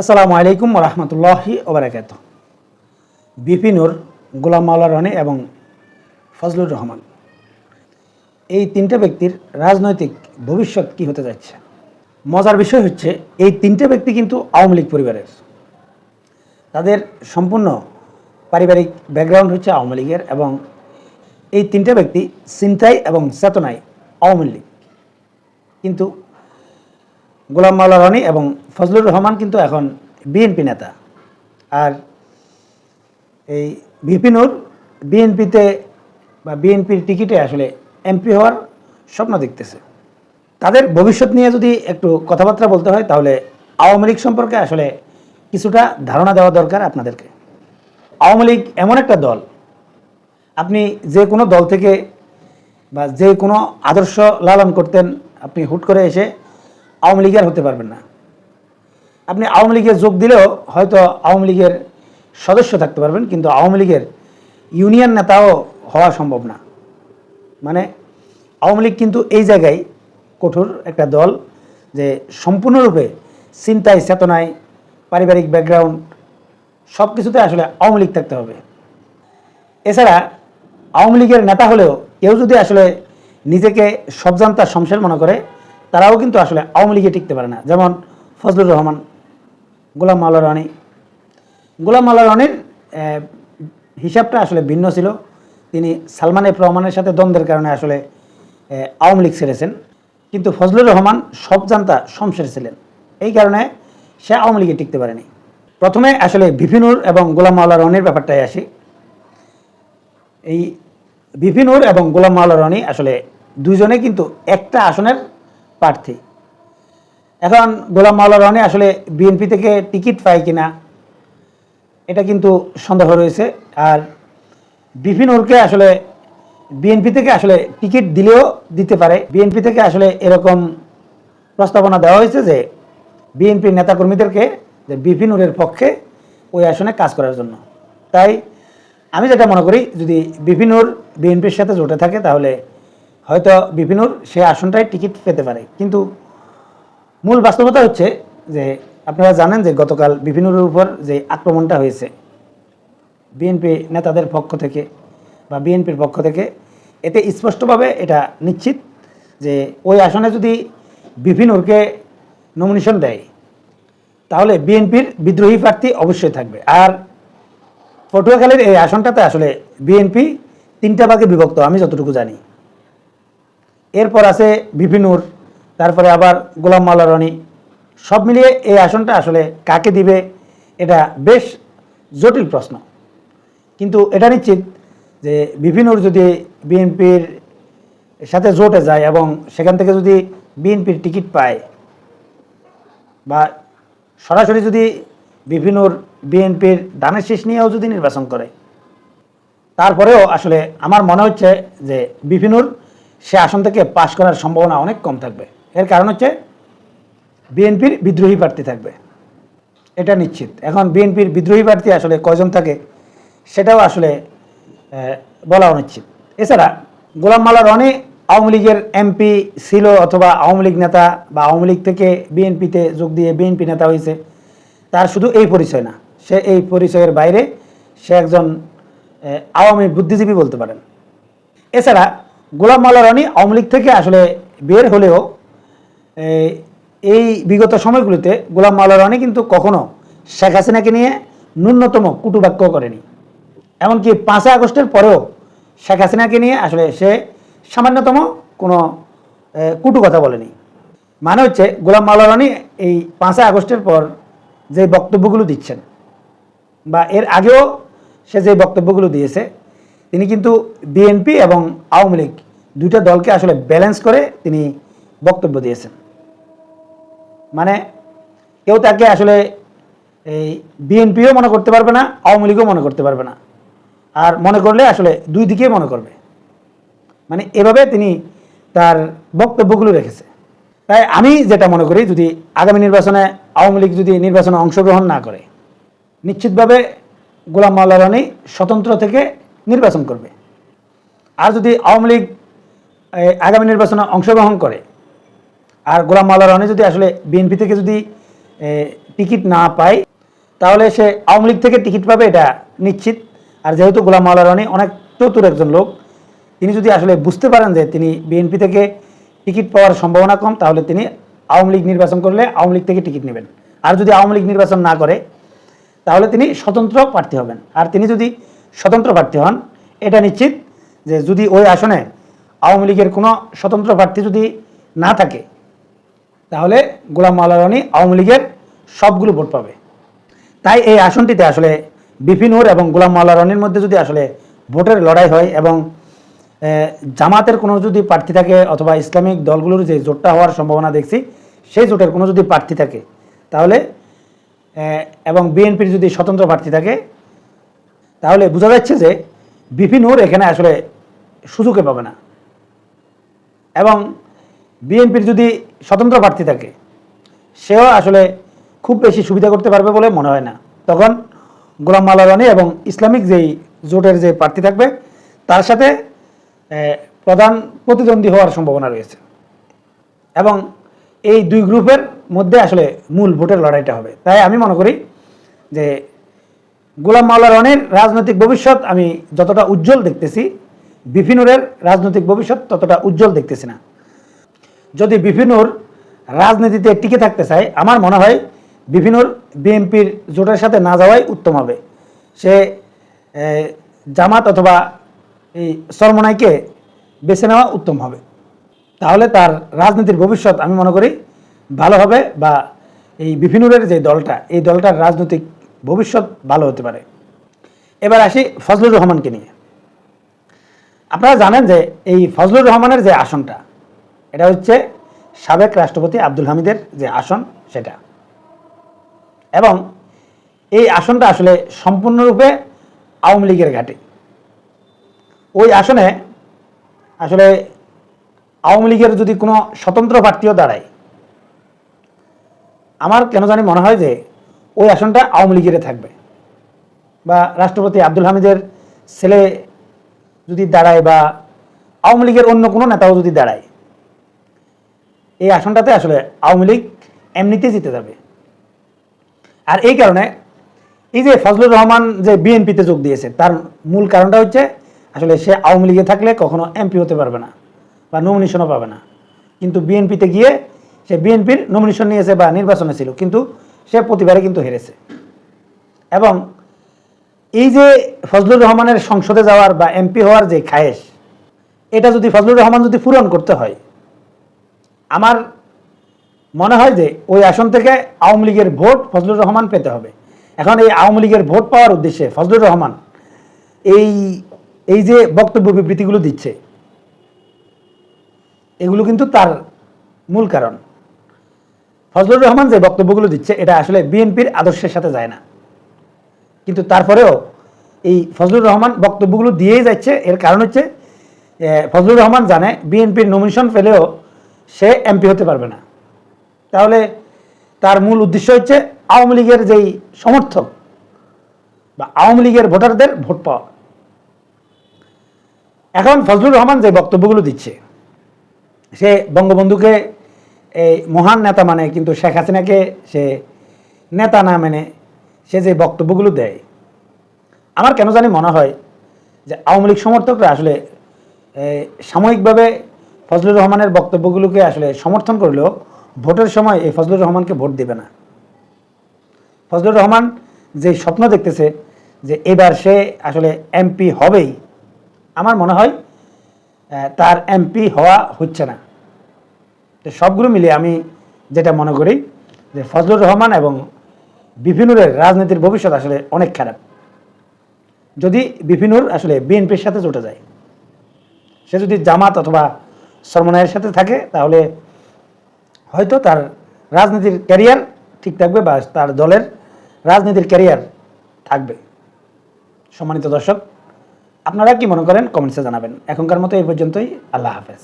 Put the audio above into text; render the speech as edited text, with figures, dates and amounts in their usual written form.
আসসালামু আলাইকুম রহমতুল্লাহি ওবরাকাত। বিপি নূর, গোলাম মাওলা রনি এবং ফজলুর রহমান, এই তিনটে ব্যক্তির রাজনৈতিক ভবিষ্যৎ কী হতে যাচ্ছে। মজার বিষয় হচ্ছে এই তিনটে ব্যক্তি কিন্তু আওয়ামী লীগ পরিবারের। তাদের সম্পূর্ণ পারিবারিক ব্যাকগ্রাউন্ড হচ্ছে আওয়ামী লীগের এবং এই তিনটে ব্যক্তি চিন্তায় এবং চেতনায় আওয়ামী লীগ। কিন্তু গোলাম মাওলা রনি এবং ফজলুর রহমান কিন্তু এখন বিএনপি নেতা, আর এই ভিপি নূর বিএনপিতে বা বিএনপির টিকিটে আসলে এমপি হওয়ার স্বপ্ন দেখতেছে। তাদের ভবিষ্যৎ নিয়ে যদি একটু কথাবার্তা বলতে হয় তাহলে আওয়ামী লীগ সম্পর্কে আসলে কিছুটা ধারণা দেওয়া দরকার আপনাদেরকে। আওয়ামী লীগ এমন একটা দল, আপনি যে কোনো দল থেকে বা যে কোনো আদর্শ লালন করতেন, আপনি হুট করে এসে আওয়ামী লীগের হতে পারবেন না। আপনি আওয়ামী লীগে যোগ দিলেও হয়তো আওয়ামী লীগের সদস্য থাকতে পারবেন, কিন্তু আওয়ামী লীগের ইউনিয়ন নেতাও হওয়া সম্ভব না। মানে আওয়ামী লীগ কিন্তু এই জায়গায় কঠোর একটা দল যে সম্পূর্ণরূপে চিন্তায় চেতনায় পারিবারিক ব্যাকগ্রাউন্ড সব কিছুতে আসলে আওয়ামী লীগ থাকতে হবে। এছাড়া আওয়ামী লীগের নেতা হলেও কেউ যদি আসলে নিজেকে সবজান্তা শমশের মনে করে, তারাও কিন্তু আসলে আওয়ামী লীগে টিকতে পারে না। যেমন ফজলুর রহমান, গোলাম মাওলা রনি। গোলাম মাওলা রনির হিসাবটা আসলে ভিন্ন ছিল। তিনি সালমান এফ রহমানের সাথে দ্বন্দ্বের কারণে আসলে আওয়ামী লীগ ছেড়েছেন, কিন্তু ফজলুর রহমান সবজান্তা শমশের ছিলেন, এই কারণে সে আওয়ামী লীগে টিকতে পারেনি। প্রথমে আসলে ভিপি নূর এবং গোলাম মাওলা রনির ব্যাপারটাই আসি। এই ভিপি নূর এবং গোলাম মাওলা রনি আসলে দুইজনে কিন্তু একটা আসনের প্রার্থী। এখন গোলাম মাওলা রনি আসলে বিএনপি থেকে টিকিট পায় কিনা এটা কিন্তু সন্দেহ রয়েছে। আর ভিপি নূরকে আসলে বিএনপি থেকে আসলে টিকিট দিলেও দিতে পারে। বিএনপি থেকে আসলে এরকম প্রস্তাবনা দেওয়া হয়েছে যে বিএনপির নেতাকর্মীদেরকে যে ভিপি নূরের পক্ষে ওই আসনে কাজ করার জন্য। তাই আমি যেটা মনে করি, যদি ভিপি নূর বিএনপির সাথে জোটে থাকে তাহলে হয়তো ভিপি নূর সে আসনটায় টিকিট পেতে পারে। কিন্তু মূল বাস্তবতা হচ্ছে যে আপনারা জানেন যে গতকাল ভিপি নূরের উপর যে আক্রমণটা হয়েছে বিএনপি নেতাদের পক্ষ থেকে বা বিএনপির পক্ষ থেকে, এতে স্পষ্টভাবে এটা নিশ্চিত যে ওই আসনে যদি ভিপি নূরকে নমিনেশন দেয় তাহলে বিএনপির বিদ্রোহী প্রার্থী অবশ্যই থাকবে। আর পটুয়াখালীর এই আসনটাতে আসলে বিএনপি তিনটা ভাগে বিভক্ত আমি যতটুকু জানি। এরপর আছে ভিপি নূর, তারপরে আবার গোলাম মাওলা রনি। সব মিলিয়ে এই আসনটা আসলে কাকে দিবে এটা বেশ জটিল প্রশ্ন। কিন্তু এটা নিশ্চিত যে ভিপি নূর যদি বিএনপির সাথে জোটে যায় এবং সেখান থেকে যদি বিএনপির টিকিট পায় বা সরাসরি যদি ভিপি নূর বিএনপির ধানের শীষ নিয়েও যদি নির্বাচন করে, তারপরেও আসলে আমার মনে হচ্ছে যে ভিপি নূর সে আসন থেকে পাশ করার সম্ভাবনা অনেক কম থাকবে। এর কারণ হচ্ছে বিএনপির বিদ্রোহী প্রার্থী থাকবে, এটা নিশ্চিত। এখন বিএনপির বিদ্রোহী প্রার্থী আসলে কয়জন থাকে সেটাও আসলে বলা অনিশ্চিত। এছাড়া গোলাম মাওলা রনি আওয়ামী লীগের এমপি ছিল অথবা আওয়ামী লীগ নেতা বা আওয়ামী লীগ থেকে বিএনপিতে যোগ দিয়ে বিএনপি নেতা হয়েছে, তার শুধু এই পরিচয় না, সে এই পরিচয়ের বাইরে সে একজন আওয়ামী বুদ্ধিজীবী বলতে পারেন। এছাড়া গোলাম মাওলা রনি আওয়ামী লীগ থেকে আসলে বের হলেও এই বিগত সময়গুলিতে গোলাম মাওলা রনি কিন্তু কখনো শেখ হাসিনাকে নিয়ে ন্যূনতম কুটুবাক্য করেনি। এমনকি 5 আগস্টের পরেও শেখ হাসিনাকে নিয়ে আসলে সে সামান্যতম কোনো কুটু কথা বলেনি। মানে হচ্ছে গোলাম মাওলা রনি এই 5 আগস্টের পর যে বক্তব্যগুলো দিচ্ছেন বা এর আগেও সে যে বক্তব্যগুলো দিয়েছে, তিনি কিন্তু বিএনপি এবং আওয়ামী লীগ দুইটা দলকে আসলে ব্যালেন্স করে তিনি বক্তব্য দিয়েছেন। মানে কেউ তাকে আসলে এই বিএনপিও মনে করতে পারবে না, আওয়ামী লীগও মনে করতে পারবে না, আর মনে করলে আসলে দুই দিকেই মনে করবে। মানে এভাবে তিনি তার বক্তব্যগুলো রেখেছে। তাই আমি যেটা মনে করি, যদি আগামী নির্বাচনে আওয়ামী লীগ যদি নির্বাচনে অংশগ্রহণ না করে, নিশ্চিতভাবে গোলাম মাওলা রনি স্বতন্ত্র থেকে নির্বাচন করবে। আর যদি আওয়ামী লীগ আগামী নির্বাচনে অংশগ্রহণ করে আর গোলাম মাওলা রনি যদি আসলে বিএনপি থেকে যদি টিকিট না পায় তাহলে সে আওয়ামী লীগ থেকে টিকিট পাবে, এটা নিশ্চিত। আর যেহেতু গোলাম মাওলা রনি অনেক চতুর একজন লোক, তিনি যদি আসলে বুঝতে পারেন যে তিনি বিএনপি থেকে টিকিট পাওয়ার সম্ভাবনা কম, তাহলে তিনি আওয়ামী লীগ নির্বাচন করলে আওয়ামী লীগ থেকে টিকিট নেবেন। আর যদি আওয়ামী লীগ নির্বাচন না করে তাহলে তিনি স্বতন্ত্র প্রার্থী হবেন। আর তিনি যদি স্বতন্ত্র প্রার্থী হন, এটা নিশ্চিত যে যদি ওই আসনে আওয়ামী লীগের কোনো স্বতন্ত্র প্রার্থী যদি না থাকে, তাহলে গোলাম মাওলা রনি আওয়ামী লীগের সবগুলো ভোট পাবে। তাই এই আসনটিতে আসলে বিপি নূর এবং গোলাম মাওলা রনির মধ্যে যদি আসলে ভোটের লড়াই হয় এবং জামাতের কোনো যদি প্রার্থী থাকে অথবা ইসলামিক দলগুলোর যে জোটটা হওয়ার সম্ভাবনা দেখছি, সেই জোটের কোনো যদি প্রার্থী থাকে তাহলে এবং বিএনপির যদি স্বতন্ত্র প্রার্থী থাকে, তাহলে বোঝা যাচ্ছে যে বিপি নূর এখানে আসলে সুযোগে পাবে না। এবং বিএনপির যদি স্বতন্ত্র প্রার্থী থাকে, সেও আসলে খুব বেশি সুবিধা করতে পারবে বলে মনে হয় না। তখন গোলাম মাওলা রনি এবং ইসলামিক যেই জোটের যে প্রার্থী থাকবে তার সাথে প্রধান প্রতিদ্বন্দ্বী হওয়ার সম্ভাবনা রয়েছে এবং এই দুই গ্রুপের মধ্যে আসলে মূল ভোটের লড়াইটা হবে। তাই আমি মনে করি যে গোলাম মাওলা রনির রাজনৈতিক ভবিষ্যৎ আমি যতটা উজ্জ্বল দেখতেছি, বিপি নূরের রাজনৈতিক ভবিষ্যৎ ততটা উজ্জ্বল দেখতেছি না। যদি বিপি নূর রাজনীতিতে টিকে থাকতে চায়, আমার মনে হয় বিপি নূর বিএনপির জোটের সাথে না যাওয়াই উত্তম হবে। সে জামাত অথবা এই চরমোনাইকে বেছে নেওয়া উত্তম হবে। তাহলে তার রাজনীতির ভবিষ্যৎ আমি মনে করি ভালো হবে, বা এই বিপি নূরের যে দলটা, এই দলটার রাজনৈতিক ভবিষ্যৎ ভালো হতে পারে। এবার আসি ফজলুর রহমানকে নিয়ে। আপনারা জানেন যে এই ফজলুর রহমানের যে আসনটা, এটা হচ্ছে সাবেক রাষ্ট্রপতি আব্দুল হামিদের যে আসন সেটা, এবং এই আসনটা আসলে সম্পূর্ণরূপে আওয়ামী লীগের ঘাঁটি। ওই আসনে আসলে আওয়ামী লীগের যদি কোনো স্বতন্ত্র প্রার্থীও দাঁড়ায়, আমার কেন জানি মনে হয় যে ওই আসনটা আওয়ামী লীগের থাকবে, বা রাষ্ট্রপতি আব্দুল হামিদের ছেলে যদি দাঁড়ায় বা আওয়ামী লীগের অন্য কোনো নেতাও যদি দাঁড়ায়, এই আসনটাতে আসলে আওয়ামী লীগ এমনিতেই জিতে যাবে। আর এই কারণে এই যে ফজলুর রহমান যে বিএনপিতে যোগ দিয়েছে, তার মূল কারণটা হচ্ছে আসলে সে আওয়ামী লীগে থাকলে কখনো এমপি হতে পারবে না বা নমিনেশনও পাবে না। কিন্তু বিএনপিতে গিয়ে সে বিএনপির নমিনেশন নিয়েছে বা নির্বাচনে ছিল, কিন্তু সে প্রতিবারে কিন্তু হেরেছে। এবং এই যে ফজলুর রহমানের সংসদে যাওয়ার বা এমপি হওয়ার যে খায়েশ, এটা যদি ফজলুর রহমান যদি পূরণ করতে হয়, আমার মনে হয় যে ওই আসন থেকে আওয়ামী লীগের ভোট ফজলুর রহমান পেতে হবে। এখন এই আওয়ামী লীগের ভোট পাওয়ার উদ্দেশ্যে ফজলুর রহমান এই যে বক্তব্য বিবৃতিগুলো দিচ্ছে, এগুলো কিন্তু তার মূল কারণ। ফজলুর রহমান যে বক্তব্যগুলো দিচ্ছে, এটা আসলে বিএনপির আদর্শের সাথে যায় না, কিন্তু তারপরেও এই ফজলুর রহমান বক্তব্যগুলো দিয়েই যাচ্ছে। এর কারণ হচ্ছে ফজলুর রহমান জানে বিএনপির নমিনেশন পেলেও সে এমপি হতে পারবে না। তাহলে তার মূল উদ্দেশ্য হচ্ছে আওয়ামী লীগের যেই সমর্থক বা আওয়ামী লীগের ভোটারদের ভোট পাওয়া। এখন ফজলুর রহমান যে বক্তব্যগুলো দিচ্ছে, সে বঙ্গবন্ধুকে এই মহান নেতা মানে, কিন্তু শেখ হাসিনাকে সে নেতা না মেনে সে যে বক্তব্যগুলো দেয়, আমার কেন জানি মনে হয় যে আওয়ামী লীগ সমর্থকরা আসলে সাময়িকভাবে ফজলুর রহমানের বক্তব্যগুলোকে আসলে সমর্থন করলেও ভোটের সময় এই ফজলুর রহমানকে ভোট দেবে না। ফজলুর রহমান যে স্বপ্ন দেখতেছে যে এবার সে আসলে এমপি হবেই, আমার মনে হয় তার এমপি হওয়া হচ্ছে না। তো সবগুলো মিলিয়ে আমি যেটা মনে করি যে ফজলুর রহমান এবং বিপি নূরের রাজনীতির ভবিষ্যৎ আসলে অনেক খারাপ। যদি বিপি নূর আসলে বিএনপির সাথে জোটে যায়, সে যদি জামাত অথবা চরমোনাইয়ের সাথে থাকে, তাহলে হয়তো তার রাজনীতির ক্যারিয়ার ঠিক থাকবে বা তার দলের রাজনীতির ক্যারিয়ার থাকবে। সম্মানিত দর্শক, আপনারা কি মনে করেন কমেন্টসে জানাবেন। এখনকার মতো এই পর্যন্তই। আল্লাহ হাফেজ।